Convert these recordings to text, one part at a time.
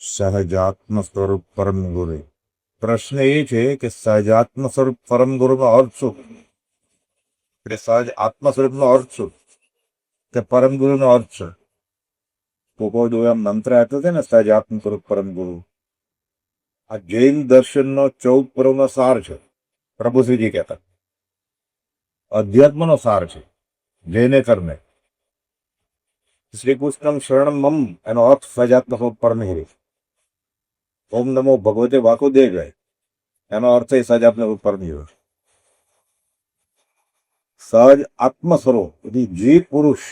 સહજાત્મ સ્વરૂપ પરમ ગુરુ. પ્રશ્ન એ છે કે સહજાત્મ સ્વરૂપ પરમ ગુરુનો અર્થ શું? એટલે સહજ આત્મ સ્વરૂપનો અર્થ શું કે પરમ ગુરુનો અર્થ છે? પોપો એમ મંત્ર આપ્યો છે ને, સહજાત્મ સ્વરૂપ પરમ ગુરુ. આ જૈન દર્શનનો 14 પર્વનો સાર છે. પ્રભુશ્રીજી કહેતા અધ્યાત્મનો સાર છે. જૈને કરને શ્રી કૃષ્ણ શરણમ મમ એનો અર્થ સહજાત્મ સ્વરૂપ પરમ ગુરુ. ઓમ નમો ભગવતે વાસુદેવાય એનો અર્થ એ સહજાત્મ સ્વરૂપ પરમ ગુરુ. સહજ આત્મ સ્વરૂપ જે પુરુષ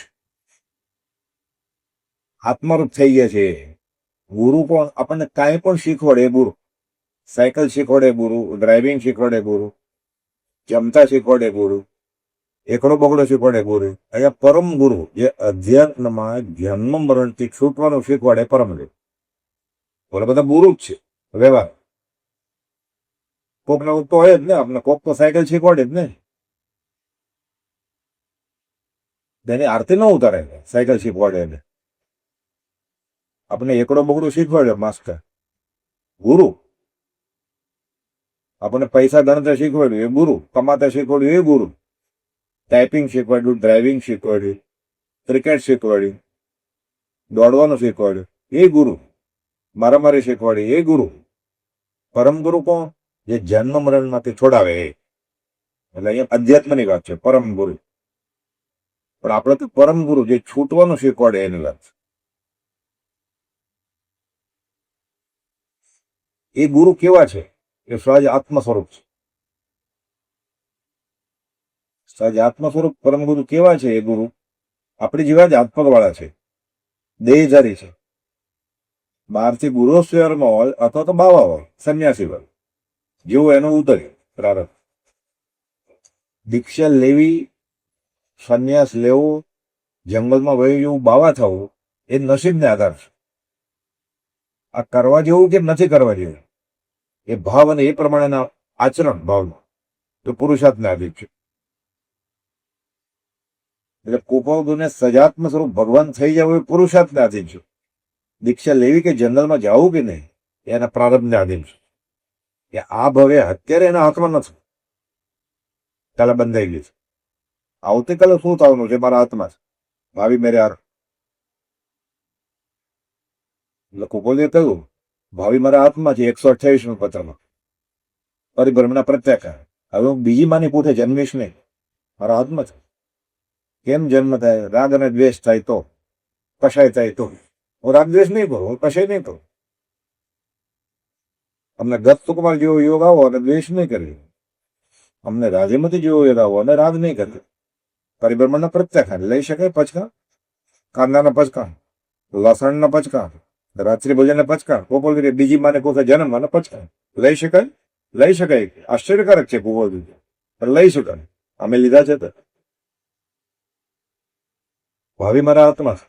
આત્મરૂપ થઈ ગયા છે. ગુરુ પણ આપણને કાંઈ પણ શીખવાડે ગુરુ. સાયકલ શીખવાડે ગુરુ, ડ્રાઇવિંગ શીખવાડે ગુરુ, જમતા શીખવાડે ગુરુ, એકડો બગડો શીખવાડે ગુરુ. અહીંયા પરમ ગુરુ જે અધ્યાત્મમાં જન્મ મરણથી છૂટવાનું શીખવાડે પરમ ગુરુ. બોલે બધા ગુરુ જ છે વ્યવહાર. કોક ને તો હોય જ ને, આપણે કોક તો સાયકલ શીખવાડે જ ને. તેની આરતી ન ઉતારે સાયકલ શીખવાડે એટલે. આપણે એકડો બગડો શીખવાડ્યો માસ્ટર ગુરુ. આપણને પૈસા ગણતર શીખવાડ્યું એ ગુરુ. કમાતા શીખવાડ્યું એ ગુરુ. ટાઈપિંગ શીખવાડ્યું, ડ્રાઇવિંગ શીખવાડ્યું, ક્રિકેટ શીખવાડ્યું, દોડવાનું શીખવાડ્યું એ ગુરુ. મારામારી શીખવાડી એ ગુરુ. પરમ ગુરુ કોણ? જે જન્મ મરણમાંથી છોડાવે એ. એટલે અહીંયા અધ્યાત્મની વાત છે, પરમ ગુરુ. પણ આપણે તો પરમ ગુરુ જે છૂટવાનું શીખવાડે એની વાત. એ ગુરુ કેવા છે? એ સહજ આત્મ સ્વરૂપ છે. સહજ આત્મ સ્વરૂપ પરમ ગુરુ કેવા છે? એ ગુરુ આપણી જેવા જ આત્મક વાળા છે, દેહધારી છે. બહારથી ગુરુ સ્વરમાં હોય અથવા તો બાવા હોય, સંન્યાસી હોય, જેવું એનું ઉદય પ્રારંભ. દીક્ષા લેવી, સંન્યાસ લેવો, જંગલમાં વહી જેવું બાવા થવું એ નસીબને આધાર છે. આ કરવા જેવું કે નથી કરવા જેવું એ ભાવ અને એ પ્રમાણેના આચરણ ભાવનો તો પુરુષાર્થને આધીન છે. એટલે કુપોદુને સજાત્મ સ્વરૂપ ભગવાન થઈ જવું એ પુરુષાર્થને આધીન છે. દીક્ષા લેવી કે જંગલમાં જવું કે નહીં એના પ્રારંભને આધીન છે. કે આ ભવે અત્યારે એના હાથમાં નથી, કાલે બંધાઈ ગઈ છે. આવતીકાલે શું થવાનું છે મારા હાથમાં છે. ભાવિ મેરે હાર. એટલે કુપોદે કહ્યું ભાવિ મારા હાથમાં છે. 128 પત્રમાં પરિભ્રમણા પ્રત્યાકાર. હવે હું બીજી માની પૂઠે જન્મીશ નહીં, મારા હાથમાં છે. કેમ જન્મ થાય? રાગ અને દ્વેષ થાય તો, કશાય થાય તો. હું રાગ દ્વેષ નહીં કરું, હું કશાય નહીં કરું. અમને ગત સુકમાલ જેવો યોગ આવો અને દ્વેષ નહીં કરી. અમને રાધેમતી જેવો યોગ આવો અને રાગ નહીં કરી. પરિભ્રમણના પ્રત્યાખાન લઈ શકાય પચકા, કાંદાના પચકા, લસણના પચકા, રાત્રિ ભોજનના પચકા. પોપોલ બીજી માને કોથે જન્મ અને પચકા લઈ શકાય. લઈ શકાય. આશ્ચર્યકારક છે પોપોલ, પણ લઈ શકાય. અમે લીધા છે તો. ભાવિ મારા આત્મા.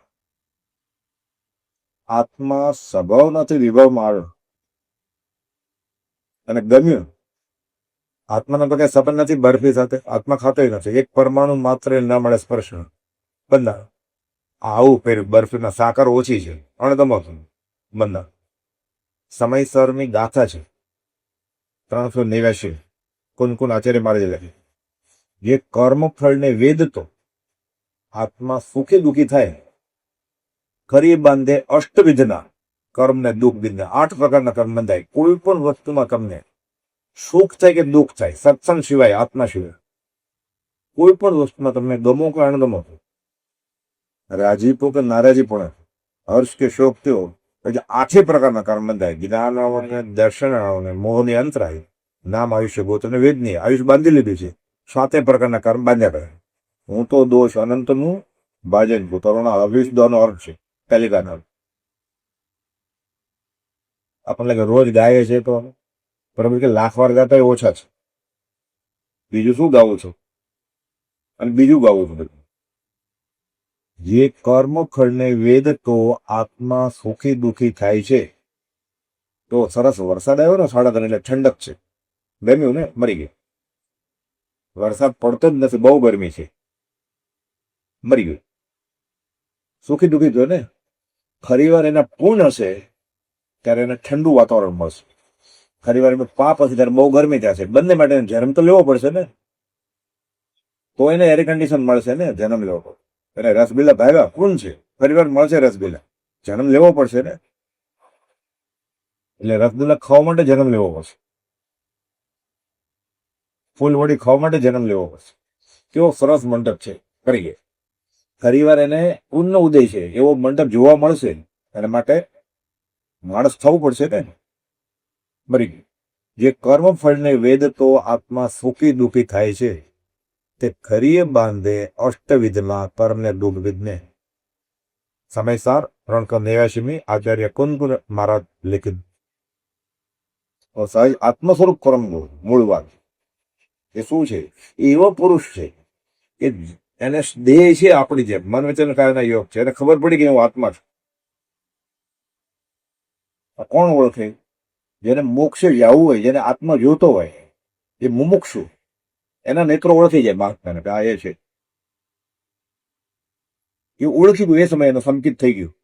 આત્મા સ્વભાવ નથી, વિભાવમાં આવ્યો અને ગમ્યું. આત્માનો તો કઈ સંબંધ નથી બરફી સાથે. આત્મા ખાતો નથી. એક પરમાણુ માત્ર ના મળે સ્પર્શ બંધા. આવું પહેર્યું બરફીના સાકર ઓછી છે અણદમો બંધા. સમયસરની ગાથા છે 389 કુનકુન આચાર્ય મારે લખી. જે કર્મફળને વેદતો આત્મા સુખી દુઃખી થાય ખરી બાંધે અષ્ટવિધના કર્મને દુઃખ બિંદે. 8 પ્રકારના કર્મ બંધાય. કોઈ પણ વસ્તુમાં તમને સુખ થાય કે દુઃખ થાય, સત્સંગ સિવાય, આત્મા સિવાય, કોઈ પણ વસ્તુમાં તમને ગમો કે અણગમો, રાજીપો કે નારાજીપો, હર્ષ કે શોક થયો, એટલે 8 પ્રકારના કર્મ બંધાય. જ્ઞાન આવને, દર્શન આવને, મોહની અંતરાય, નામ આયુષ્ય ગોત અને વેદની. આયુષ બાંધી લીધું છે. 7 પ્રકારના કર્મ બાંધ્યા કરે. હું તો દોષ અનંતનું ભાજન છું. તરુણા અવિષદોનો અર્થ છે પહેલી ગાના. આપણને કે રોજ ગાય છે તો બરાબર કે લાખ વાર ગાતા એ ઓછા છે. બીજું શું ગાવું છું અને બીજું ગાવું છું બધું. જે કર્મફળને વેદ તો આત્મા સુખી દુઃખી થાય છે. તો સરસ વરસાદ આવ્યો ને 3:30 એટલે ઠંડક છે. ગમ્યું ને? મરી ગયું. વરસાદ પડતો જ નથી, બહુ ગરમી છે, મરી ગયું. સુખી દુઃખી થયો ને. ખરી વાર એના પૂર્ણ હશે ત્યારે એને ઠંડુ વાતાવરણ મળશે. ખરી વાર પાપ હશે ત્યારે બહુ ગરમી થશે. બંને માટે જન્મ તો લેવો પડશે ને, તો એને એર કન્ડિશન મળશે ને. જન્મ લેવો પડશે. એને રસગુલ્લા ભાવ્યા કોણ છે, ફરી વાર મળશે રસગુલ્લા, જન્મ લેવો પડશે ને. એટલે રસગુલ્લા ખાવા માટે જન્મ લેવો પડશે, ફૂલવડી ખાવા માટે જન્મ લેવો પડશે. કેવો સરસ મંડપ છે, કરીએ. ફરી વાર એને પૂર્ણ ઉદય છે એવો મંડપ જોવા મળશે. એના માટે માણસ થવું પડશે ને. મરી ગયું. જે કર્મ ફળને વેદ તો આત્મા સુખી દુઃખી થાય છે, તે ખરીએ બાંધે અષ્ટવિધમાં કર્મને ડૂબ વિધને. સમયસાર 389 આચાર્ય કુંદકુર મહારાજ લિખિત. સહજ આત્મ સ્વરૂપ કર્મ મૂળ વાત એ શું છે? એવો પુરુષ છે કે એને દેહ છે આપણી જેમ, મન વચન કાયના યોગ છે. એને ખબર પડી કે હું આત્મા છું. કોણ ઓળખે? જેને મોક્ષે જવું હોય, જેને આત્મા જોતો હોય, એ મુમુક્ષુ, એના નેત્રો ઓળખી જાય માગતાને કે આ એ છે. એ ઓળખી ગયું. એ સમય એનો સંકિત થઈ ગયું.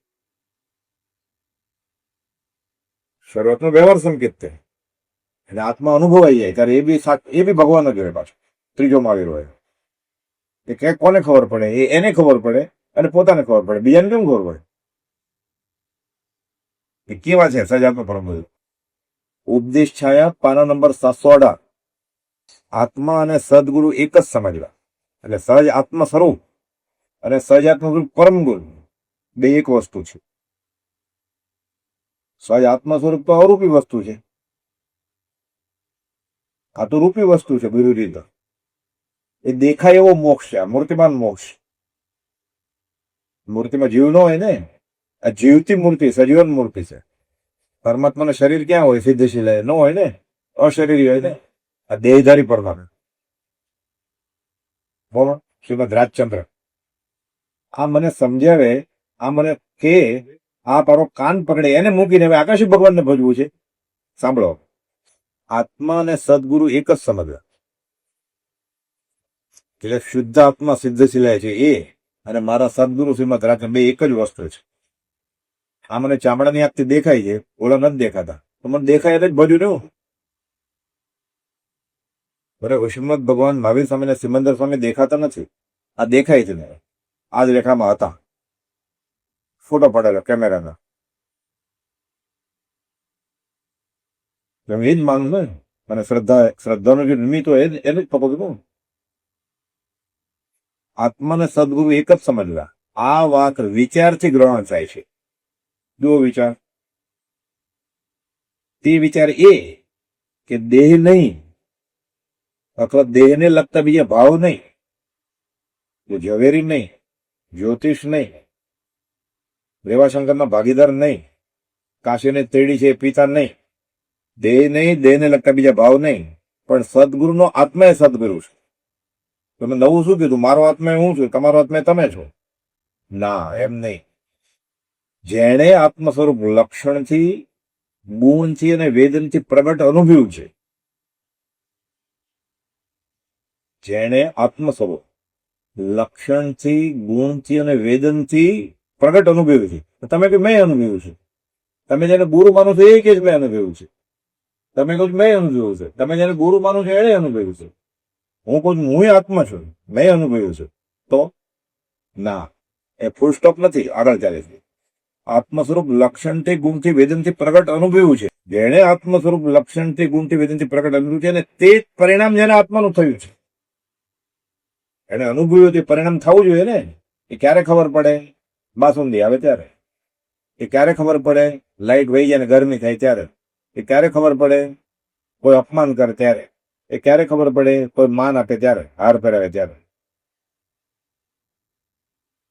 શરૂઆતનો વ્યવહાર સંકેત છે. એટલે આત્મા અનુભવાઈ જાય ત્યારે એ બી ભગવાન જ હોય. પાછો ત્રીજો મહાવીર હોય. એ ક્યાંક કોને ખબર પડે? એને ખબર પડે અને પોતાને ખબર પડે. બીજાને કેમ ખબર પડે? એ કેવા છે સજાત્મ પરમ? ઉપદેશ છાયા પાના નંબર 718. આત્મા અને સદગુરુ એક જ સમજવા. એટલે સહજ આત્મ સ્વરૂપ અને સહજાત્મ સ્વરૂપ પરમ ગુરુ બે એક વસ્તુ છે. સહજ આત્મ સ્વરૂપ તો અરૂપી વસ્તુ છે, આ તો રૂપી વસ્તુ છે. બીજી રીતે એ દેખાય એવો મોક્ષ છે. આ મૂર્તિમાન મોક્ષ. મૂર્તિમાં જીવ ન હોય ને, આ જીવતી મૂર્તિ, સજીવન મૂર્તિ છે. પરમાત્માનું શરીર ક્યાં હોય? સિદ્ધશિલા ન હોય ને, અશરીરી હોય ને. આ દેહધારી પરમાત્મા. બોલો શ્રીમદ રાજચંદ્ર આ મને સમજાવે, આ મને કે, આ તારો કાન પકડે, એને મૂકીને હવે આકાશી ભગવાનને ભજવું છે. સાંભળો, આત્મા અને સદગુરુ એક જ સમજવા. એટલે શુદ્ધ આત્મા સિદ્ધશિલાય છે એ, અને મારા સદગુરુ શ્રીમદ રાજચંદ્ર બે એક જ વસ્તુ છે. આ મને ચામડાની આંખથી દેખાય છે, ઓલા નથી દેખાતા. તો મને દેખાય એટલે જ ભજ્યું ને. બરાબર. શ્રીમદ ભગવાન મહાવીર સ્વામી ને સિમંદર સ્વામી દેખાતા નથી, આ દેખાય છે. આ જ રેખામાં હતા, ફોટો પડેલો કેમેરાના. એ જ માનું ને. અને શ્રદ્ધાનું જે નિમિત્ત હોય એને જ પકડવું. આત્માને સદગુરુ એક જ સમજવા. આ વાત વિચારથી ગ્રહણ થાય છે. જુઓ વિચાર. તે વિચાર એ કે દેહ નહીં, અથવા દેહને લગતા બીજા ભાવ નહીં, ઝવેરી નહીં, જ્યોતિષ નહીં, રેવાશંકરના ભાગીદાર નહીં, કાશીને તેડી છે પિતા નહીં, દેહ નહીં, દેહને લગતા બીજા ભાવ નહીં, પણ સદગુરુનો આત્મા એ સદગુરુ છે. તમે નવું શું કીધું? મારો આત્મા હું છું, તમારો આત્મા તમે છો. ના, એમ નહીં. જેણે આત્મ સ્વરૂપ લક્ષણથી, ગુણથી અને વેદનથી પ્રગટ અનુભવ્યું છે, જેણે આત્મ સ્વરૂપ લક્ષણથી, ગુણથી અને વેદનથી પ્રગટ અનુભવ્યું છે. તમે કે મેં અનુભવ્યું છે. તમે જેને ગુરુ માનો છો એ કે મેં અનુભવ્યું છે. તમે કહો મેં અનુભવ્યું છે. તમે જેને ગુરુ માનો છો એને અનુભવ્યું છે. હું કહું હું આત્મા છું, મેં અનુભવ્યું છે. તો ના, એ ફૂલ સ્ટોપ નથી, આગળ ચાલે છે. આત્મ સ્વરૂપ લક્ષણથી, ગુણથી, વેદનથી પ્રગટ અનુભવ્યું છે. જેને આત્મ સ્વરૂપ લક્ષણથી, ગુણથી, વેદનથી પ્રગટ અનુભવ્યું છે, અને તે પરિણામ જેને આત્માનું થયું છે, એને અનુભવ્યું તે પરિણામ થવું જોઈએ ને. એ ક્યારે ખબર પડે? બાસુંદી આવે ત્યારે. એ ક્યારે ખબર પડે? લાઈટ વહી જાય ને ગરમી થાય ત્યારે. એ ક્યારે ખબર પડે? કોઈ અપમાન કરે ત્યારે. એ ક્યારે ખબર પડે? કોઈ માન આપે ત્યારે, હાર પહેરાવે ત્યારે.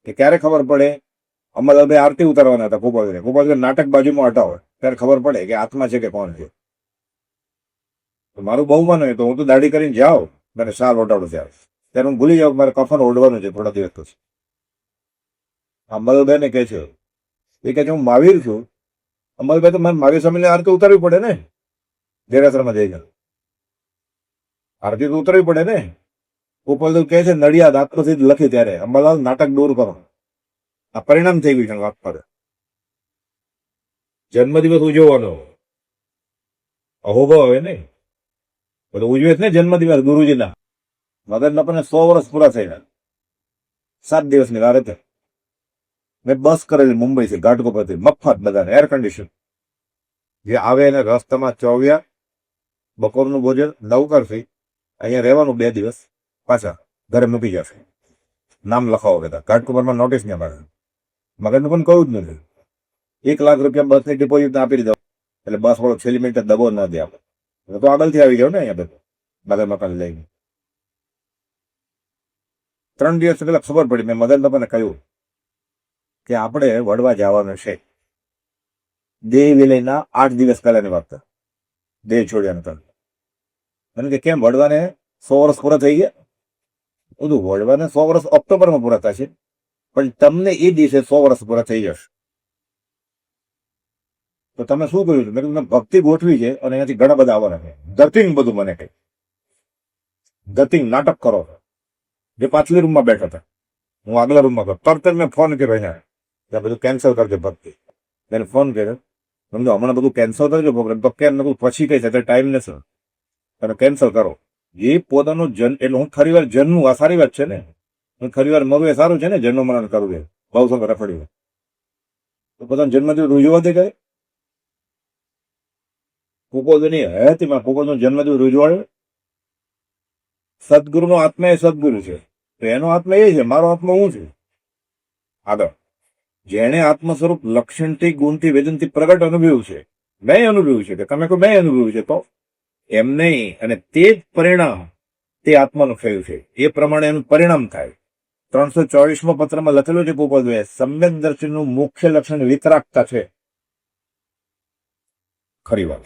એ ક્યારે ખબર પડે? અમદાવાદ આરતી ઉતારવાના હતા ગોપાલભાઈ નાટક બાજુમાં હટાવો ત્યારે ખબર પડે કે આત્મા છે કે કોણ છે. મારું બહુ માન હોય તો હું તો દાઢી કરીને જાઉં, મને સાલ ઓટાડું ત્યારે હું ભૂલી જાઉં મારે કફન ઓઢવાનું છે થોડા દિવસ પછી. અંબાલાલભાઈ ને કહે છે, એ કહે છે હું મહાવીર છું. અંબાલાલભાઈ તો મારે મહાવીર સ્વામીને આરતી ઉતારવી પડે ને. દેરાસરમાં જઈને આરતી તો ઉતરવી પડે ને. ગોપાલ કહે છે નડિયાદ આત્મસિદ્ધ લખી ત્યારે અંબાલાલ નાટક દૂર કરો. આ પરિણામ થઈ ગયું છે વાત પર. જન્મદિવસ ઉજવવાનો અહોભાવ હોય ને, બધું ઉજવે છે ને જન્મદિવસ ગુરુજીના. મગજના પણ 100 વર્ષ પૂરા થયા, 7 દિવસની વાર હતી. મેં બસ કરેલી મુંબઈ થી ઘાટકોપરથી, મફત બધાને, એર કન્ડિશન. જે આવે એને રસ્તામાં ચોવ્યા, બપોરનું ભોજન 9 કરશે, અહીંયા રહેવાનું 2 દિવસ, પાછા ઘરે મૂકી જશે. નામ લખાવો કહેતા, ઘાટકોપરમાં નોટિસ નહીં પાડે. મગજનું પણ કહું જ નથી. 1 લાખ રૂપિયા બસની ડિપોઝિટ આપી દીધો, એટલે બસ વાળો છેલ્લી મિનિટે દબો ના દે આપણે તો આગળથી આવી ગયો ને અહીંયા બધું મગજ મકાન લઈને. 3 દિવસ પહેલા ખબર પડી, મેં મદન બાપાને કહ્યું કે આપણે વડવા જવાનું છે. દેહ વિલયના 8 દિવસ પહેલાની વાત, દેહ છોડ્યા નતા. મને કે કેમ, વડવાને 100 વર્ષ પૂરા થઈ ગયા? બધું વડવાને 100 વર્ષ ઓક્ટોબરમાં પૂરા થશે, પણ તમને એ દિવસે 100 વર્ષ પૂરા થઈ જશે. તો તમે શું કર્યું? મેં તમને ભક્તિ ગોઠવી છે અને અહીંયાથી ઘણા બધા આવવાના છે. ધતિંગ બધું મને કઈ ધતિંગ નાટક કરો. જે પાછલી રૂમમાં બેઠા હતા, હું આગલા રૂમમાં હતો, તરત જ મેં ફોન કર્યો અહીંયા, ત્યાં બધું કેન્સલ કરજો ભક્તિ. મેં ફોન કર્યો, સમજો હમણાં બધું કેન્સલ કરજો પ્રોગ્રામ, તો કેમ પછી કઈ છે ટાઈમ નથી, તમે કેન્સલ કરો. એ પોતાનું જન્મ, એટલે હું ખરી વાર જન્મું, આ સારી વાત છે ને. હું ખરી વાર મરવું એ સારું છે ને, જન્મ મરણ કરવું એ બહુ સંગ રખડ્યું. તો પોતાનો જન્મદિવસ ઉજવવા દે ગયે કુકોદની હયાતીમાં કુકોદનો જન્મદિવસ ઉજવાડે. સદગુરુનો આત્મા એ સદગુરુ છે, તો એનો આત્મા એ છે, મારો આત્મા હું છું. આગળ, જેને આત્મ સ્વરૂપ લક્ષણથી, ગુણથી, વેદનથી પ્રગટ અનુભવ્યું છે, મેં અનુભવ્યું છે, કે તમે કોઈ મેં અનુભવ્યું છે, તો એમ નહીં. અને તે જ પરિણામ તે આત્માનું થયું છે, એ પ્રમાણે એનું પરિણામ થાય. 324મા પત્રમાં લખેલું છે પોપદભાઈએ, સમ્યક દર્શનનું મુખ્ય લક્ષણ વિતરાગતા છે. ખરી વાત,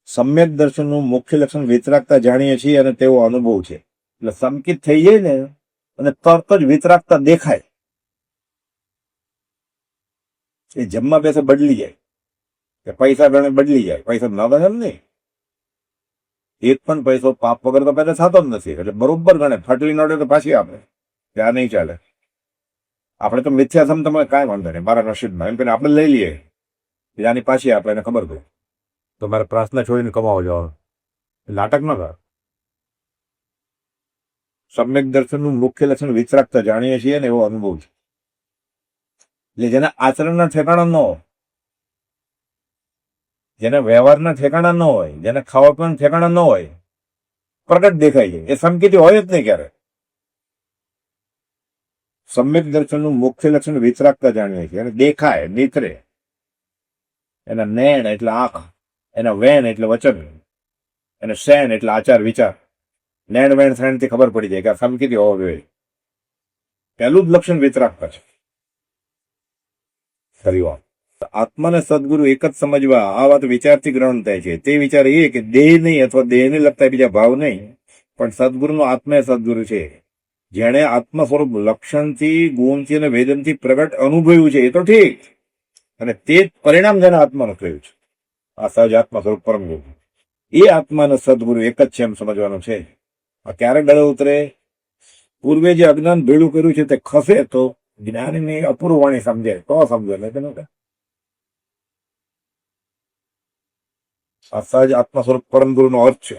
સમ્યક દર્શનનું મુખ્ય લક્ષણ વિતરાગતા જાણીએ છીએ અને તેવો અનુભવ છે. એટલે સંકિત થઈ જાય ને અને તરત જ વિતરાગતા દેખાય. એ જમવા બેસે બદલી જાય, કે પૈસા ગણે બદલી જાય. પૈસા ના ગણે નહીં, એક પણ પૈસો પાપ વગર તો પેદા થતો જ નથી. એટલે બરોબર ગણે, ફાટલી નડે તો પાછી આપે, ત્યાં નહીં ચાલે. આપણે તો મિથ્યાસમ તમે કાંઈ વાંધો નહીં, મારા નસીબમાં એમ કહીને આપણે લઈ લઈએ, ત્યાંની પાછી આપણે એને ખબર પડે તો મારે પ્રાર્થના છોડીને કમાવો જવાનું. નાટક ન કર. સમ્યક દર્શનનું મુખ્ય લક્ષણ વિતરાગતા જાણીએ છીએ ને એવો અનુભવ છે. એટલે જેના આચરણના ઠેકાણા ન હોય, જેના વ્યવહારના ઠેકાણા ન હોય, જેને ખાવા પીવાના ઠેકાણા ન હોય, પ્રગટ દેખાય છે. એ સંકેતી હોય જ નહીં ક્યારે. સમ્યક દર્શનનું મુખ્ય લક્ષણ વિતરાગતા જાણીએ છીએ, અને દેખાય, નીતરે. એના નૈણ એટલે આંખ, એના વેણ એટલે વચન, એને શેન એટલે આચાર વિચાર. નૈણ વેણ શેણથી ખબર પડી જાય કે આ સંકેતી હોવો જોઈએ. પહેલું જ લક્ષણ વિતરાગતા છે. ખરી વાત. આત્માને સદગુરુ એક જ સમજવા, આ વાત વિચારથી ગ્રહણ થાય છે. તે વિચાર એ કે દેહ નહીં અથવા દેહને લગતા બીજા ભાવ નહીં, પણ સદગુરુનો આત્મા એ સદગુરુ છે. જેણે આત્મ સ્વરૂપ લક્ષણથી, ગુણથી અને વેદનથી પ્રગટ અનુભવ્યું છે, એ તો ઠીક, અને તે જ પરિણામ જેના આત્માનું થયું છે. આ સહજ આત્મા સ્વરૂપ પરમ ગુરુ, એ આત્માનો સદગુરુ એક જ છે એમ સમજવાનું છે. આ ક્યારે ગળે ઉતરે? પૂર્વે જે અજ્ઞાન ભેળું કર્યું છે તે ખસે તો જ્ઞાનીની અપૂર્વ વાણી સમજે તો સમજે, નહીં તેનું. આ સહજ આત્મા સ્વરૂપ પરમ ગુરુનો અર્થ છે.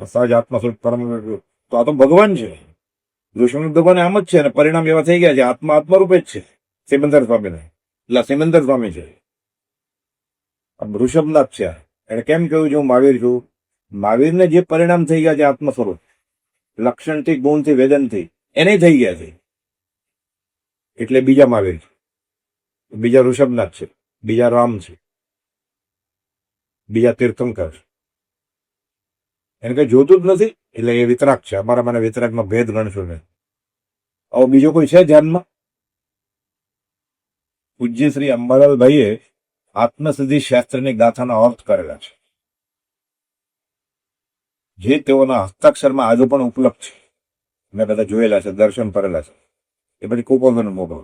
સહજ આત્મા સ્વરૂપ પરમ ગુરુ તો આ તો ભગવાન છે. ઋષિમુનિ ભગવાન આમ જ છે, અને પરિણામ એવા થઈ ગયા છે. આત્મા આત્મરૂપે જ છે. સિમંદર સ્વામીને એટલે સિમંદર સ્વામી છે, ઋષભનાથ છે. એને કેમ કહ્યું છે હું મહાવીર છું? મહાવીરને જે પરિણામ થઈ ગયા છે આત્મ સ્વરૂપ, લક્ષણથી, ગુણથી, વેદનથી, એને થઈ ગયા છે. એટલે બીજા મહાવીર છે, બીજા ઋષભનાથ છે, બીજા રામ છે, બીજા તીર્થંકર છે. એને કઈ જોતું જ નથી, એટલે એ વિતરાગ છે. અમારા મને વિતરાગમાં ભેદ ગણશું ને. હવે બીજો કોઈ છે ધ્યાનમાં? પૂજ્ય શ્રી અંબાલાલભાઈએ આત્મસિદ્ધિ શાસ્ત્રની ગાથાના અર્થ કરેલા છે, જે તેઓના હસ્તાક્ષરમાં આજે પણ ઉપલબ્ધ છે. મેં બધા જોયેલા છે, દર્શન કરેલા છે. એ પછી કુપોષણ મોકલો.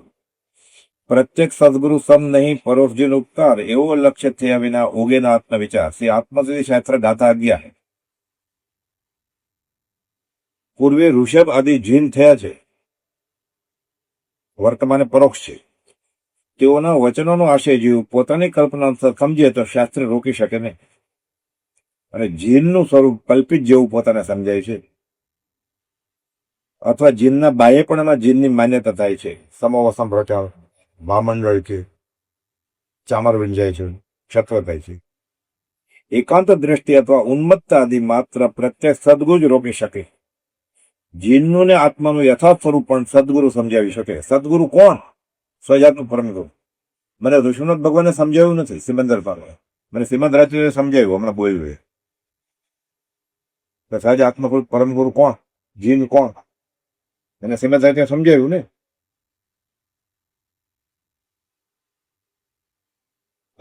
પ્રત્યેક સદગુરુ સમ નહીં, પરોક્ષજીનો ઉપકાર, એવો લક્ષ્ય થયા વિના ઓગેના આત્મ વિચાર. શ્રી આત્મસિદ્ધિ શાસ્ત્ર ગાથા 11. પૂર્વે ઋષભ આદિ જીન થયા છે, વર્તમાને પરોક્ષ છે. તેઓના વચનોનો આશય જીવ પોતાની કલ્પના સમજે તો શાસ્ત્ર રોકી શકે નહીં. અને જીનનું સ્વરૂપ કલ્પિત જેવું પોતાને સમજાય છે, અથવા જીનના બાહ્યપણામાં જીનની માન્યતા થાય છે. સમોવસમ રચાવ, વામંડળ છે, ચામર વિંજાય છે, ક્ષત્ર થાય છે. એકાંત દ્રષ્ટિ અથવા ઉન્મત્તા આદિ માત્ર પ્રત્યક્ષ સદગુરુ જ રોકી શકે. જીનનું ને આત્માનું યથાર્થ સ્વરૂપ પણ સદગુરુ સમજાવી શકે. સદગુરુ કોણ? સ્વજાતનું પરમગુરુ. મને ઋષિનાથ ભગવાને સમજાવ્યું નથી. સિમંદર પાસે મને શ્રીમદ રાજચંદ્રે સમજાવ્યું, હમણાં બોલ્યું એ સહજ આત્મા પરમગુરુ કોણ, જીન કોણ, એને શ્રીમદ રાજચંદ્રે સમજાવ્યું ને.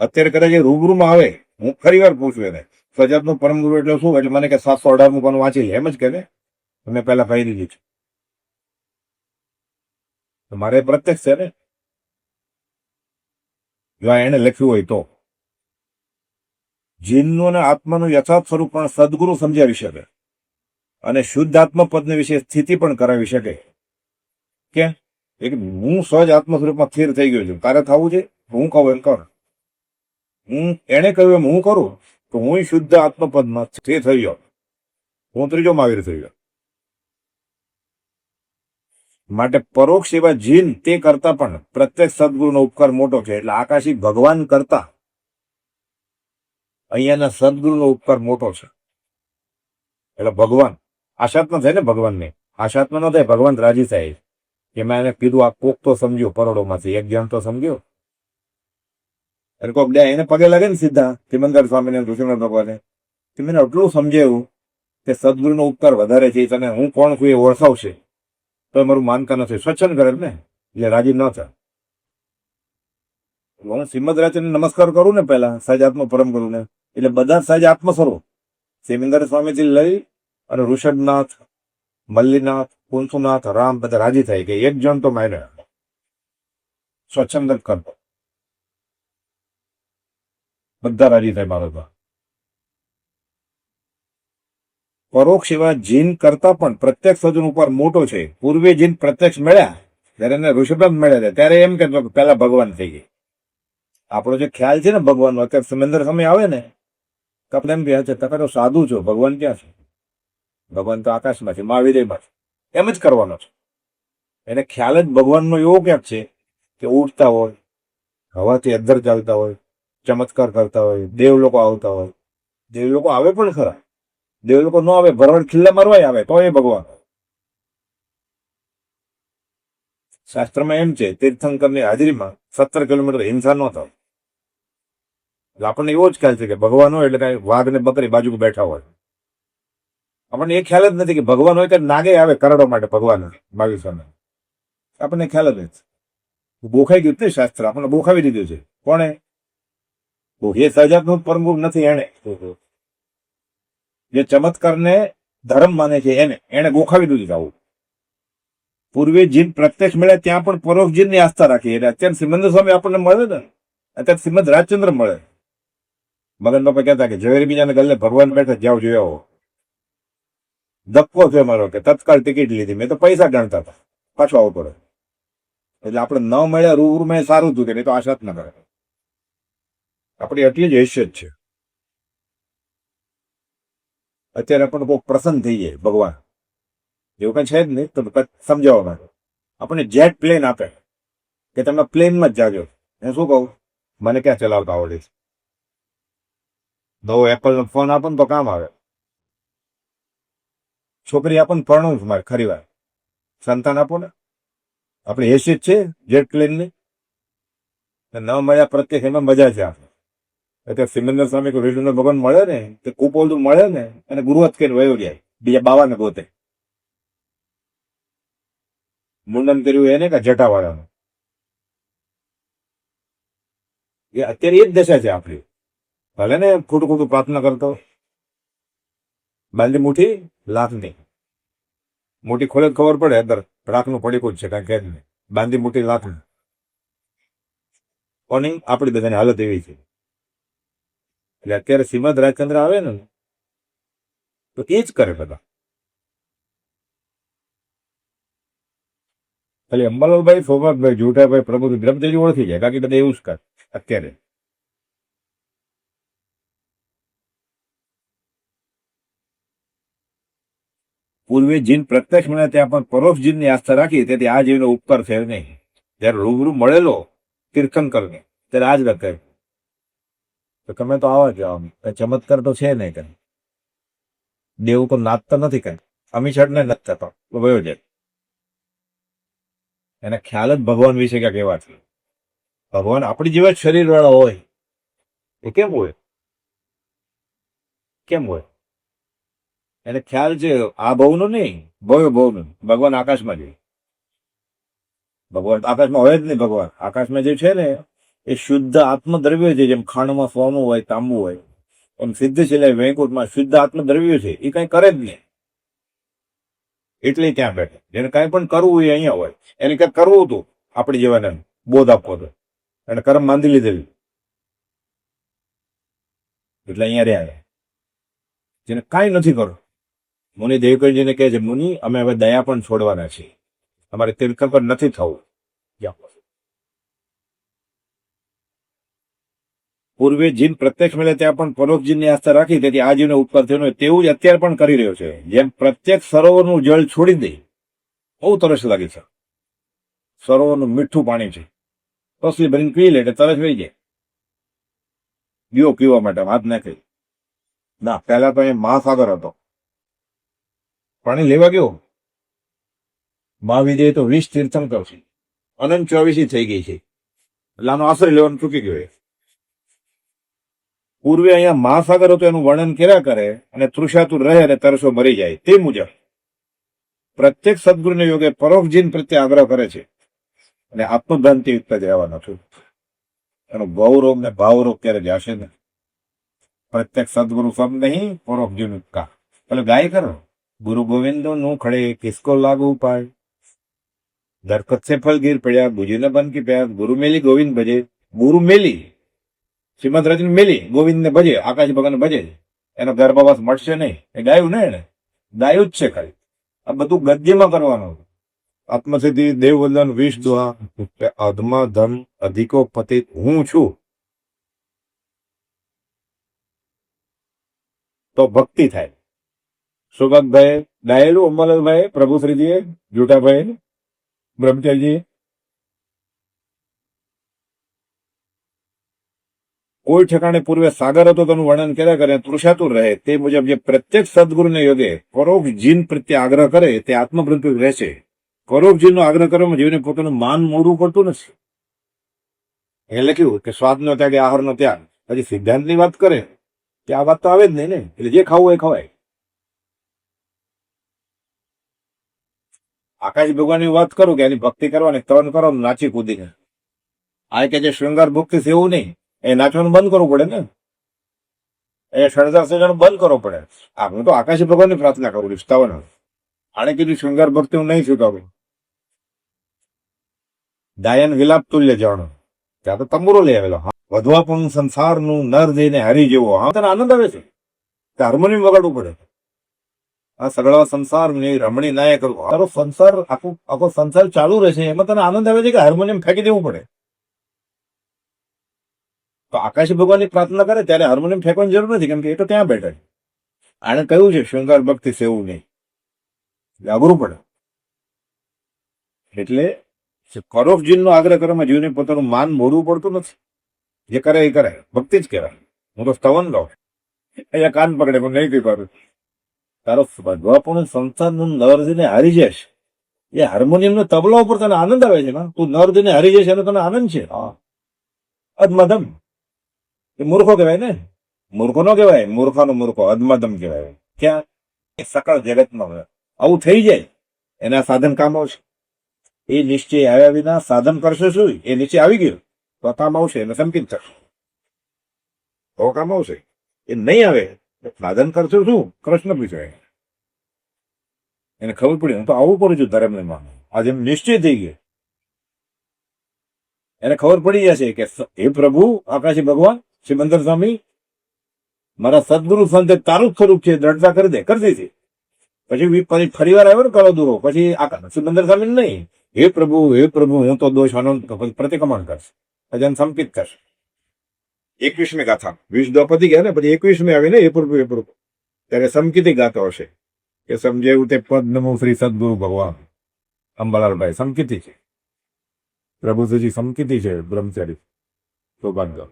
અત્યારે કદાચ એ રૂબરૂમાં આવે, હું ફરી વાર પૂછું એને સજાતનું પરમગુરુ એટલે શું, એટલે મને કે 718 પાનું વાંચી લે, એમ જ કે ને મેં પહેલા કહી દીધી છે. મારે પ્રત્યક્ષ છે ને, જો એને લખ્યું હોય તો. જીનનું અને આત્માનું યથાર્થ સ્વરૂપ પણ સદગુરુ સમજાવી શકે અને શુદ્ધ આત્મા પદને વિશે સ્થિતિ પણ કરાવી શકે. કે હું સહજ આત્મ સ્વરૂપમાં સ્થિર થઈ ગયો છું, તારે થવું છે, હું કહું એમ કર. હું એને કહ્યું એમ હું કરું તો હું શુદ્ધ આત્મપદમાં સ્થિર થઈ ગયો. હું ત્રીજો મહાવીર થઈ ગયો. માટે પરોક્ષ એવા જીન તે કરતા પણ પ્રત્યેક સદગુરુનો ઉપકાર મોટો છે. એટલે આકાશી ભગવાન કરતા અહીંયાના સદગુરુનો ઉપકાર મોટો છે. એટલે ભગવાન આશાત્મા થાય ને, ભગવાનને આશાત્મા ન થાય, ભગવાન રાજી થાય કે મેં એને કીધું આ કોક તો સમજ્યો, કરોડોમાંથી એક જણ તો સમજ્યો. અને કોક બે એને પગે લાગે ને સીધા સિમંદર સ્વામીને, ઋષિનાથ ભગવાને કે મને આટલું સમજાયું કે સદગુરુનો ઉપકાર વધારે છે, તને હું કોણ છું એ ઓળખાવશે તો મારું માનતા નથી. સ્વચ્છંદ કરે ને, એટલે રાજી ન થાય. હું શ્રીમદ રાજચંદ્રને નમસ્કાર કરું ને પહેલા સહજાત્મ પરમ ગુરુ ને, એટલે બધા સહજ આત્મ સ્વરૂપ સિમંદર સ્વામીથી લઈ અને ઋષભનાથ, મલ્લીનાથ, કુંસુનાથ, રામ બધા રાજી થાય કે એક જણ તો મારે સ્વચ્છંદ કરતો. બધા રાજી થાય મારો તો. પરોક્ષ એવા જીન કરતા પણ પ્રત્યક્ષ સજન ઉપર મોટો છે. પૂર્વે જીન પ્રત્યક્ષ મળ્યા જયારે એને ઋષભનાથ મળ્યા હતા ત્યારે એમ કહેતો કે પેલા ભગવાન થઈ ગઈ. આપણો જે ખ્યાલ છે ને ભગવાનનો, અત્યારે સિમંદર સમય આવે ને તો આપણે એમ કહે છે તમે તો સાધુ છો, ભગવાન ક્યાં છે? ભગવાન તો આકાશમાં છે, મહાવિદયમાં છે. એમ જ કરવાનો છે. એને ખ્યાલ જ ભગવાનનો એવો ક્યાંક છે કે ઉડતા હોય, હવાથી અદ્ધર ચાલતા હોય, ચમત્કાર કરતા હોય, દેવ લોકો આવતા હોય. દેવ લોકો આવે પણ ખરા, દેવ લોકો ન આવે, ભરવાડ ખિલ્લા મારવાય આવે તો એ ભગવાન. શાસ્ત્રમાં એમ છે તીર્થંકરની હાજરીમાં 17 કિલોમીટર હિંસા ન થાય. એટલે આપણને એવો જ ખ્યાલ છે કે ભગવાન હોય એટલે કઈ વાઘ ને બકરી બાજુ બેઠા હોય. આપણને એ ખ્યાલ જ નથી કે ભગવાન હોય તો નાગે આવે કરડો માટે ભગવાન બાવીસોને. આપણને ખ્યાલ જ નથી. બોખાઈ ગયું ને શાસ્ત્ર, આપણને બોખાવી દીધું છે. કોણે? એ સહજાતનું પરમગુરુ નથી, એને જે ચમત્કારને ધર્મ માને છે એને ગોખાવી દીધું. આવું પૂર્વે જીન પ્રત્યક્ષ મળ્યા ત્યાં પણ પરોક્ષ જીનની આસ્થા રાખી. એટલે અત્યારે સિમંદર સ્વામી આપણને મળે ને, અત્યારે શ્રીમદ રાજચંદ્ર મળે. મગન બાપા કહેતા કે ઝવેરી બીજાને ગલ્લે ભગવાન બેઠા જાવ જોયા આવો. ધક્કો છે મારો કે તત્કાળ ટિકિટ લીધી, મેં તો પૈસા ગણતા હતા, પાછો આવવો પડે. એટલે આપણે ન મળ્યા રૂબરૂ મેં સારું થયું, નહીં તો આશા જ ના કરે. આપણી એટલી જ હેસિયત છે. અત્યારે આપણને કોઈ પ્રસન્ન થઈ જાય ભગવાન, એવું કઈ છે જ નહીં. તો સમજાવવા માટે આપણને જેટ પ્લેન આપે કે તમે પ્લેનમાં જ જાજો. હું શું કહું, મને ક્યાં ચલાવતા આવડે છે? નવો એપલનો ફોન આપો ને તો કામ આવે. છોકરી આપો ને પરણું મારે ખરી વાર. સંતાન આપો ને, આપણી હેસિયત છે જેટ પ્લેનની. ન મળ્યા પ્રત્યેક એમાં મજા છે. આપણે અત્યારે સિમંદર સ્વામી કે વિષ્ણુ ભગવાન મળે ને તે કુપોલતું મળે ને અને ગુરુવત કરીને વયો જાય બીજા બાવાને ગોતે. મુંડન કર્યું એને કે જટાવાળાનું. એ અત્યારે એ જ દશા છે આપણી. ભલે ને ખોટું ખોટું પ્રાર્થના કરતો, બાંધી મુઠ્ઠી લાખની. મોટી ખોલે ખબર પડે અંદર રાખનું પડીકું જ છે, કાંઈ કે જ નહીં. બાંધી મુઠ્ઠી લાખની. કોની? આપણી બધાની હાલત એવી છે. એટલે અત્યારે શ્રીમદ રાજચંદ્ર આવે ને તો એ જ કરે બધા. ખાલી અંબાલાલભાઈ, સૌભાગભાઈ, જૂઠાભાઈ, પ્રભુ બ્રહ્મચર્ય ઓળખી જાય, બાકી બધા એવું જ કર અત્યારે. પૂર્વે જીન પ્રત્યક્ષ મળ્યા ત્યાં પણ પરોક્ષ જીનની આસ્થા રાખી, તેથી આ જીવનો ઉપકાર થયો નહીં. જયારે રૂબરૂ મળેલો તીર્થંકરને ત્યારે આ જ રખાય. તો તમે તો આવા જ આમ કઈ ચમત્કાર તો છે નહીં કઈ. દેવ તો નાચતા નથી કઈ, અમીષદ ને નથી થતો વયો જાય. એને ખ્યાલ જ ભગવાન વિશે ક્યાંક એવા છે. ભગવાન આપણી જેવા જ શરીર વાળા હોય એ કેમ હોય? કેમ હોય? એને ખ્યાલ છે આ ભવનો નહીં, ભવ્ય ભવનો. ભગવાન આકાશમાં છે. ભગવાન આકાશમાં હોય જ નહીં. ભગવાન આકાશમાં જે છે ને એ શુદ્ધ આત્મદ્રવ્ય છે. જેમ ખાંડમાં સોનું હોય, તાંબુ હોય, એમ સિદ્ધ છે વૈકુંઠમાં શુદ્ધ આત્મદ્રવ્ય છે. એ કઈ કરે જ નહીં, એટલે ત્યાં બેઠે. જેને કઈ પણ કરવું એ અહીંયા હોય. એને કઈક કરવું હતું આપણી જેવાને બોધ આપવો હતો, એને કર્મ બાંધી લીધેલું, એટલે અહીંયા રહ્યા. જેને કાંઈ નથી કરવું. મુનિ દેવકરજીને કહે છે, મુનિ અમે હવે દયા પણ છોડવાના છીએ, અમારે તીર્થંકર નથી થવું. પૂર્વે જીન પ્રત્યક્ષ મળે ત્યાં પણ પરોક્ષ જીનની આસ્થા રાખી, તેથી આ જીવને ઉપકાર થયો. તેવું જ અત્યારે પણ કરી રહ્યો છે. જેમ પ્રત્યક્ષ સરોવરનું જળ છોડી દે, બહુ તરસ લાગે છે. સરોવરનું મીઠું પાણી છે, તસલી ભરીને પી લે એટલે તરસ વહી જાય. દીવો પીવા માટે હાથ નાખે ના. પહેલા તો અહીંયા મહાસાગર હતો, પાણી લેવા ગયો. મહાવિજય તો 20 તીર્થંકર છે, અનંત 24 થઈ ગઈ છે. એટલે આનો આશ્રય લેવાનું ચૂકી ગયો. પૂર્વે અહીંયા મહાસાગર હતો એનું વર્ણન કર્યા કરે, અને તૃષાતુર રહે અને તરસો મરી જાય. તે મુજબ પ્રત્યેક સદગુરુને યોગે પરોક્ષ જીન પ્રત્યે આગ્રહ કરે છે, અને આત્મભ્રાંતિ યુક્ત જ રહેવાનો છું. એનો ભવરોગ ને ભાવરોગ ક્યારે જશે ને. પ્રત્યેક સદગુરુ સબ નહીં, પરોક્ષ જીન કા. પેલો ગાય કરો, ગુરુ ગોવિંદો નું ખડે કિસકો લાગુ પાય, દરખત સે ફલ ગીર પડ્યા, બુજીને બન કી પ્યાર. ગુરુ મેલી ગોવિંદ ભજે. ગુરુ મેલી શ્રીમદ રજની મેલી ગોવિંદ ને ભજે, આકાશ ભગવાન ભજે, એનો ગર્ભવાસ મળશે નહીં. એ ગાયું ને, એને ગાયું જ છે ખાલી. આ બધું ગદ્યમાં કરવાનું. આત્મસિદ્ધિ, દેવવંદન, વિષ દુહા, અધમા ધમ અધિકો પતિત હું છું, તો ભક્તિ થાય. સૌભાગભાઈ ગાયેલું, અંબાલાલભાઈ, પ્રભુશ્રીજીએ, જૂઠાભાઈ, બ્રહ્મચર્યજી. કોઈ ઠેકાણે પૂર્વે સાગર હતો તેનું વર્ણન કર્યા કરે, તૃષાતુર રહે. તે મુજબ જે પ્રત્યેક સદગુરુને યોગે પરોક્ષ જીન પ્રત્યે આગ્રહ કરે તે આત્મભ્રાંતિ રહેશે. પરોક્ષ જીનનો આગ્રહ કરવામાં જીવને પોતાનું માન મોડવું પડતું નથી. એ લખ્યું કે સ્વાદનો ત્યાગ એ આહારનો ત્યાગ. હજી સિદ્ધાંતની વાત કરે કે આ વાત તો આવે જ નહીં ને. એટલે જે ખાવું એ ખવાય. આકાશ ભગવાનની વાત કરું કે એની ભક્તિ કરવાની, તન કરો, નાચી કૂદીને. આ કે જે શૃંગાર ભક્તિ છે એવું નહીં, એ નાચવાનું બંધ કરવું પડે ને, એ શણગાર સજાનું બંધ કરવો પડે. હું તો આકાશી ભગવાનની પ્રાર્થના કરું છું. સ્તવન આણે કીધું શૃંગાર ભક્તિ હું નહીં સ્વીકારું. ગાયન વિલાપ તુલ્ય જાણો, ત્યાં તો તંબુરો લઈ આવેલો. વધવા પણ સંસારનું નર જઈને હરી જેવો. હા, તને આનંદ આવે છે, હાર્મોનિયમ વગાડવું પડે. આ સગળા સંસાર રમણી નાય કરવું. તારો સંસાર આખો સંસાર ચાલુ રહેશે, એમાં તને આનંદ આવે છે કે હાર્મોનિયમ ફેંકી દેવું પડે. તો આકાશી ભગવાનની પ્રાર્થના કરે ત્યારે હાર્મોનિયમ ફેંકવાની જરૂર નથી, કેમ કે એ તો ત્યાં બેઠા. આને કહ્યું છે શૃંગાર ભક્તિ સેવું નહીં, અઘરું પડે. એટલે પરોક્ષ જીનનો આગ્રહ કરવામાં જીવને પોતાનું માન મોડવું પડતું નથી. જે કરે એ કરે, ભક્તિ જ કહેવાય. હું તો સ્તવન લઉં, અહીંયા કાન પકડે પણ નહીં કઈ પાડું. તારો ભગવાપણું સંસારનું નરજીને હારી જશ, એ હાર્મોનિયમનો તબલા ઉપર તને આનંદ આવે છે. તું નરજીને હારી જશે એનો તને આનંદ છે. અધમધમ એ મૂર્ખો કહેવાય ને. મૂર્ખો નો કહેવાય, મૂર્ખાનો મૂર્ખો અધમધમ કહેવાય. ક્યાં? સકળ જગતમાં આવું થઈ જાય એના સાધન કામ આવશે. એ નિશ્ચય આવ્યા વિના સાધન કરશે શું? એ નિશ્ચય આવી ગયો તો કામ આવશે, એને સંકિત થશે તો કામ આવશે. એ નહીં આવે સાધન કરશે શું? કૃષ્ણ પૂછાય. એને ખબર પડી હું તો આવું કરું છું ધર્મને માં. આજે એમ નિશ્ચય થઈ ગયો, એને ખબર પડી જશે કે હે પ્રભુ આકાશી ભગવાન સિમંદર સ્વામી, મારા સદગુરુ સંતે તારું જ સ્વરૂપ છે, દ્રઢતા કરી દે. કરી દીધી. પછી ફરી વાર આવ્યો ને કરો દૂરો, પછી સિમંદર સ્વામી નહીં, હે પ્રભુ હું તો દોષ અનંત પ્રતિક્રમણ કરશે, ભજન સંપિત કરશે. 21મી ગાથા 20 દ્રૌપદી ગયા ને પછી 21મી આવી ને, એ પ્રભુ ત્યારે સમકીતી ગાતો હશે કે સમજેવું તે પદ નમો શ્રી સદગુરુ ભગવાન. અંબાલાલભાઈ સમકીતી છે, પ્રભુજી સમકીતી છે. બ્રહ્મચારી સૌભાગ્ય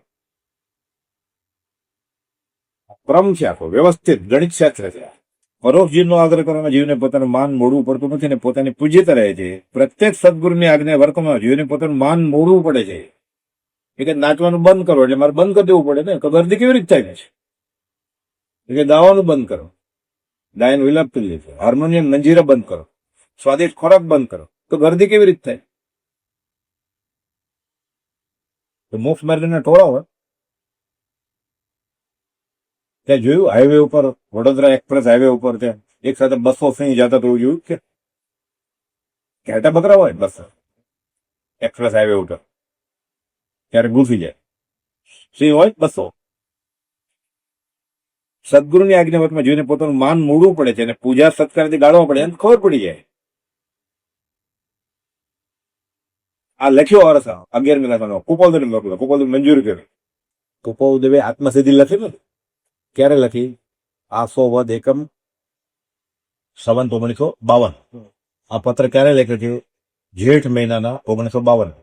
ક્રમ છે, આખો વ્યવસ્થિત ગણિત શાસ્ત્ર છે. પરોપજીવનો આગ્રહ કરવાના જીવને પોતાનું માન મોડવું પડતું નથી ને પોતાની પૂજ્યતા રહે છે. પ્રત્યેક સદગુરુની આજ્ઞા વર્કમાં જીવને પોતાનું માન મોડવું પડે છે. એ કે નાચવાનું બંધ કરો એટલે મારે બંધ કરી દેવું પડે ને, તો ગરદી કેવી રીતે થાય છે? એ કે ગાવાનું બંધ કરો, ગાયન વિલાપ કરી લે છે. હાર્મોનિયમ મંજીરા બંધ કરો, સ્વાદિષ્ટ ખોરાક બંધ કરો, તો ગરદી કેવી રીતે થાય? તો મોક્ષ માર્ગના ટોળા હોય ત્યાં જોયું, હાઈવે ઉપર વડોદરા એક્સપ્રેસ હાઈવે ઉપર ત્યાં એક સાથે 200 સિંહ જતા તો જોયું કે ઘેટા બકરા હોય બસ એક્સપ્રેસ હાઈવે ઉપર ત્યારે ઘૂસી જાય સિંહ હોય 200. સદગુરુની આજ્ઞાવતમાં જોઈને પોતાનું માન મોડવું પડે છે અને પૂજા સત્કારથી ગાળવા પડે એમ ખબર પડી જાય. આ લખ્યો અરસ 11મી ગાથાનો કુપાલદેવ મોકલો, કુપાલદેવ મંજૂર કર્યો. કુપાલદેવે આત્મસિદ્ધિ લખી ને ક્યારે લખી? 800 સંવત 1952. આ પત્ર ક્યારે લખ્યો છે? જેઠ મહિનાના 1952.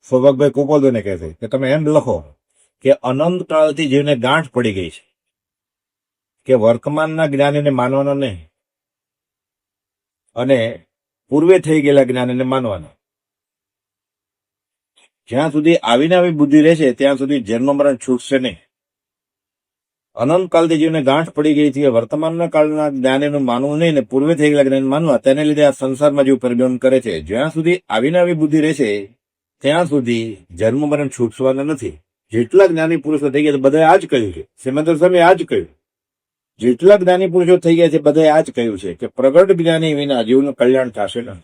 સૌભાગભાઈ કુપાલદેવને કહે છે કે તમે એમ લખો કે અનંત કાળથી જીવને ગાંઠ પડી ગઈ છે કે વર્તમાનના જ્ઞાનીને માનવાનો નહીં અને પૂર્વે થઈ ગયેલા જ્ઞાનીને માનવાનો. જ્યાં સુધી આવીને આવી બુદ્ધિ રહેશે ત્યાં સુધી જન્મ મરણ છૂટશે નહીં. અનંત કાળથી જીવને ગાંઠ પડી ગઈ છે વર્તમાનના કાળના જ્ઞાનીનું માનવું નહીં ને પૂર્વે થઈ ગયેલા જ્ઞાન માનવા, તેને લીધે આ સંસારમાં જીવ પરિભ્રમણ કરે છે. જ્યાં સુધી આવીને આવી બુદ્ધિ રહેશે ત્યાં સુધી જન્મ મરણ છૂટવાના નથી. જેટલા જ્ઞાની પુરુષો થઈ ગયા બધાએ આ જ કહ્યું છે. સિમંદર સ્વામી આ જ કહ્યું. જેટલા જ્ઞાની પુરુષો થઈ ગયા છે બધાએ આ જ કહ્યું છે કે પ્રગટ જ્ઞાની વિના જીવનું કલ્યાણ થશે નહીં.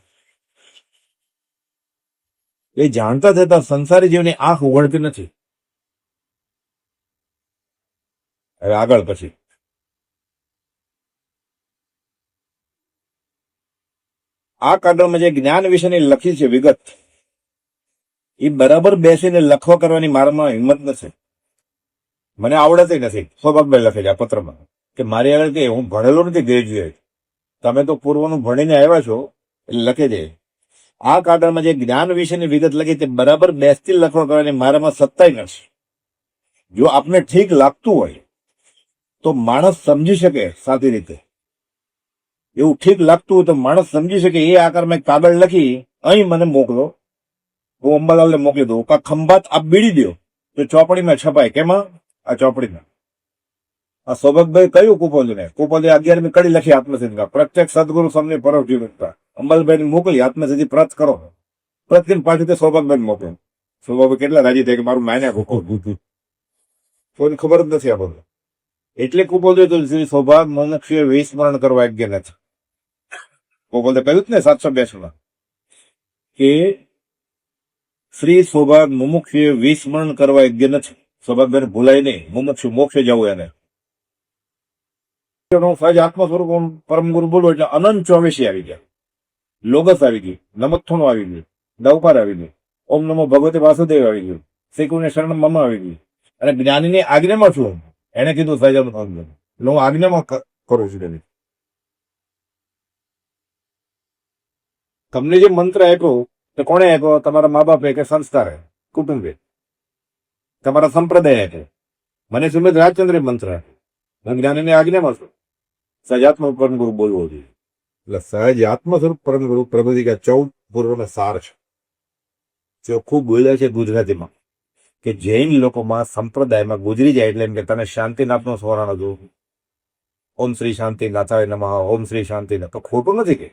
એ જાણતા થતા સંસારી જીવની આંખ ઉઘડતી નથી. હવે આગળ પછી આ કાગળમાં જે જ્ઞાન વિશેની લખી છે વિગત, એ બરાબર બેસીને લખવા કરવાની મારામાં હિંમત નથી. મને આવડતી નથી. સૌભાગભાઈ લખે છે આ પત્રમાં કે મારી આગળ કે હું ભણેલો નથી ગ્રેજ્યુએટ, તમે તો પૂર્વનું ભણીને આવ્યા છો એટલે લખે છે. આ કાગળમાં જે જ્ઞાન વિશેની વિગત લખી તે બરાબર બેસતી લખવા કરવાની મારામાં સત્તાય નથી. જો આપને ઠીક લાગતું હોય તો માણસ સમજી શકે સાચી રીતે. એવું ઠીક લાગતું હોય તો માણસ સમજી શકે એ આકારમાં એક કાગળ લખી અહીં મને મોકલો, હું અંબાલાલને મોકલી દઉં. કા ખંભાત આપ બીડી દો તો ચોપડીમાં છપાય. કેમાં? આ ચોપડીમાં. આ સૌભાગભાઈ કયું કુપોલને? કુપોલે 11મી કડી લખી આત્મસિદ્ધિ. પ્રત્યેક સદગુરુ સમને પરમ જીવનતા. અંબાલાલભાઈને મોકલી આત્મસિદ્ધિ પ્રત કરો. પ્રતિદિન પાછી તે સૌભાગભાઈને મોકલો. સૌભાગભાઈ કેટલા રાજી થાય કે મારું માન્યા કુપોલ કોઈને ખબર જ નથી આ બધું. એટલે કુપોલે તો શ્રી સૌભાગ મનુષ્ય વિસ્મરણ કરવા યોગ્ય નથી. કુપોલે કહ્યું ને 782 કે શ્રી સૌભાગ મુમુક્ષુએ વિસ્મરણ કરવા યોગ્ય નથી. સૌભાગભાઈને ભૂલાય નહીં. મુમુક્ષુ મોક્ષે જવું એને. સહજ આત્મ સ્વરૂપ પરમ ગુરુ બોલો એટલે અનંત 24 આવી ગયા. લોગસ આવી ગયું, નમથોણું આવી ગયું, દવપાર આવી ગયું, ઓમ નમો ભગવતે વાસુદેવ આવી ગયું, શ્રીકુને શરણ મમ આવી ગયું. અને જ્ઞાનીની આજ્ઞામાં છું. એને કીધું સહજાનું હું આજ્ઞામાં કરું છું. તમને જે મંત્ર આપ્યો તો કોણે આપ્યો? તમારા મા બાપે કે સંસ્કારે, કુટુંબે, તમારા સંપ્રદાય આપ્યો. મને સુમિત રાજચંદ્ર મંત્ર આપ્યો. હું જ્ઞાનીની આજ્ઞામાં છું. સહજાત્મ પરમ ગુરુ બોલવો જોઈએ. એટલે સહજ આત્મ સ્વરૂપ પરમ ગુરુ પ્રભુજી કે 14 પૂર્વના સાર છે. જે ખૂબ બોલ્યા છે ગુજરાતીમાં કે જૈન લોકોમાં સંપ્રદાયમાં ગુજરી જાય એટલે એમ કે તને શાંતિનાથનો સ્મરણ હતું. ઓમ શ્રી શાંતિ નાથાય નમઃ, ઓમ શ્રી શાંતિ. તો ખોટું નથી કે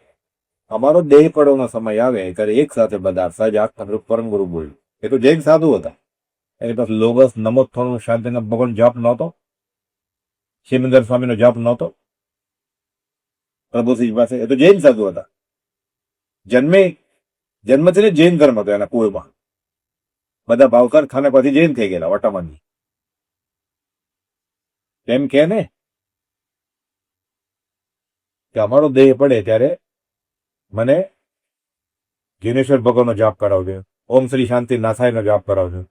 અમારો દેહ પડવાનો સમય આવે ત્યારે એક સાથે બધા સહજ આત્મ સ્વરૂપ પરમ ગુરુ બોલ્યું. એ તો જૈન સાધુ હતા. એની પાસે લોગસ નમોત્થોણું શાંતિના ભગવાન જાપ નહોતો. સિમંદર સ્વામીનો જાપ નહોતો પ્રભુસિંહ પાસે. એ તો જૈન સાધુ હતા. જન્મથી ને જૈન ધર્મ હતો એના કુળમાં. બધા ભાવકાર ખાને પછી જૈન થઈ ગયેલા વટામાની. એમ કે ને કે અમારો દેહ પડે ત્યારે મને જીનેશ્વર ભગવાનનો જાપ કરાવજો, ઓમ શ્રી શાંતિ નાથાયનો જાપ કરાવજો.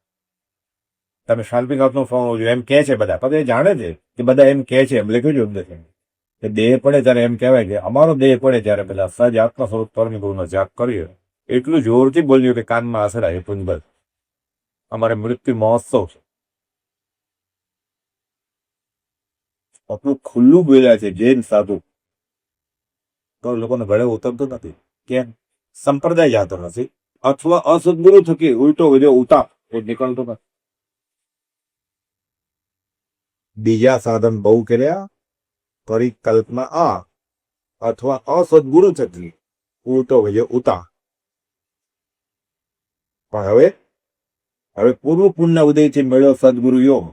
તમે શાંતિનાથનું ફોન હોજો એમ કહે છે બધા, પણ એ જાણે છે કે બધા એમ કહે છે, એમ લખ્યું છે અંદર કે દેહ પડે ત્યારે એમ કહેવાય કે અમારો દેહ પડે ત્યારે પેલા સજ આત્મા સ્વરૂપ પરમ ગુરુનો જાપ કરીએ. એટલું જોરથી બોલ્યું કે કાનમાં આસરા પુંજબલ. અમારે મૃત્યુ મહોત્સવ છે. આપણું ખુલ્લું બોલ્યા છે જૈન સાધુ, તો લોકોને ગળે ઉતરતું નથી. કેમ? સંપ્રદાય જાતો નથી, અથવા અસદગુરુ થકી ઉલટો વિધો ઉતાપ એ નીકળતો નથી. બીજા સાધન બહુ કર્યા, પરિકલ્પના આ અથવા અસદગુરુ થકી ઉલટો વિધો ઉતાપ. પણ હવે પૂર્વ પુણ્ય ઉદયથી મળ્યો સદગુરુ યોગ,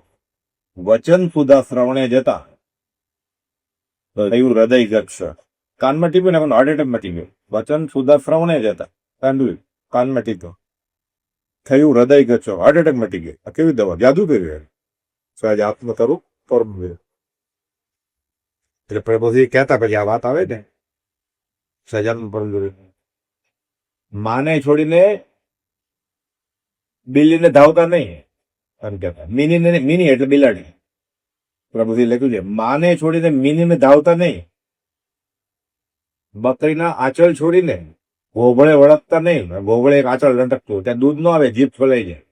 વચન સુધા શ્રવણે જતા થયું હૃદય ગક્ષ. કાનમાં ટીપ્યું ને હાર્ટ એટેકમાં ટીપ્યું. વચન સુધા શ્રવણે જતા કાંડું કાનમાં ટીપ્યો, થયું હૃદય ગક્ષ, હાર્ટ એટેકમાં ટી ગઈ. આ કેવી દવા? જાદુ કર્યું. સહજ આત્મ કરું પરમ. એટલે પ્રભુજી કહેતા પછી આ વાત આવે ને સહજાત્મ પરમ માને છોડીને બિલ્લીને ધાવતા નહીં એમ કહેતા. મિની એટલે બિલાડી. પ્રભુજી લખ્યું છે માને છોડીને મિનીને ધાવતા નહીં, બકરીના આંચળ છોડીને ગોભળે વળગતા નહીં. ગોભળે એક આંચળ લટકતું, ત્યાં દૂધ ન આવે, જીભ ફલાઈ જાય.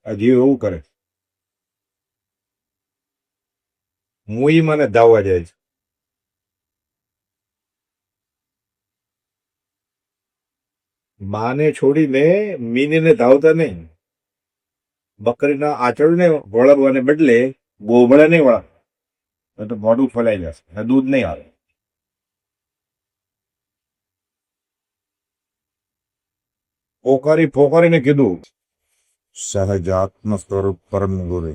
આ જીવ એવું કરે. મુઈ મને ધાવવા જાય છે. માને છોડીને મીનીને ધાવતા નહીં, બકરીના આંચળને વળગવાને બદલે ગોભળે નહીં વળગ, તો મોઢું ફલાઈ જશે, દૂધ નહીં આવે. પોકારીને કીધું સહજાત્મ સ્વરૂપ પરમ ગુરુ.